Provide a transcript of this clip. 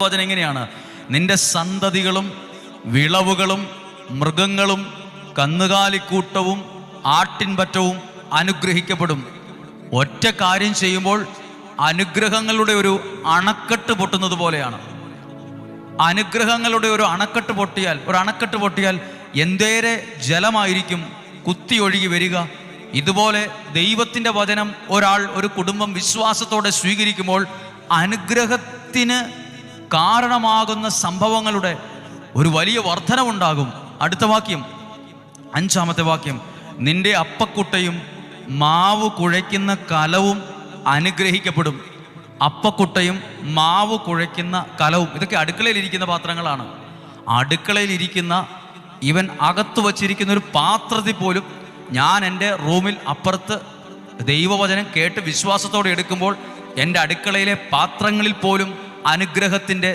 വചനം എങ്ങനെയാണ്? നിന്റെ സന്തതികളും വിളവുകളും മൃഗങ്ങളും കന്നുകാലിക്കൂട്ടവും ആട്ടിൻപറ്റവും അനുഗ്രഹിക്കപ്പെടും. ഒറ്റ കാര്യം ചെയ്യുമ്പോൾ അനുഗ്രഹങ്ങളുടെ ഒരു അണക്കെട്ട് പൊട്ടുന്നത് പോലെയാണ്. അനുഗ്രഹങ്ങളുടെ ഒരു അണക്കെട്ട് പൊട്ടിയാൽ എന്തേരെ ജലമായിരിക്കും കുത്തിയൊഴുകി വരിക. ഇതുപോലെ ദൈവത്തിൻ്റെ വചനം ഒരു കുടുംബം വിശ്വാസത്തോടെ സ്വീകരിക്കുമ്പോൾ അനുഗ്രഹത്തിന് കാരണമാകുന്ന സംഭവങ്ങളുടെ ഒരു വലിയ വർധനവുണ്ടാകും. അടുത്ത വാക്യം, 5-ാമത്തെ വാക്യം, നിന്റെ അപ്പക്കുട്ടയും മാവ് കുഴയ്ക്കുന്ന കലവും അനുഗ്രഹിക്കപ്പെടും. അപ്പക്കുട്ടയും മാവ് കുഴയ്ക്കുന്ന കലവും, ഇതൊക്കെ അടുക്കളയിലിരിക്കുന്ന പാത്രങ്ങളാണ്. അടുക്കളയിലിരിക്കുന്ന ഇവൻ അകത്ത് വച്ചിരിക്കുന്ന ഒരു പാത്രത്തിൽ പോലും ഞാൻ എൻ്റെ റൂമിൽ അപ്പുറത്ത് ദൈവവചനം കേട്ട് വിശ്വാസത്തോടെ എടുക്കുമ്പോൾ എൻ്റെ അടുക്കളയിലെ പാത്രങ്ങളിൽ പോലും അനുഗ്രഹത്തിൻ്റെ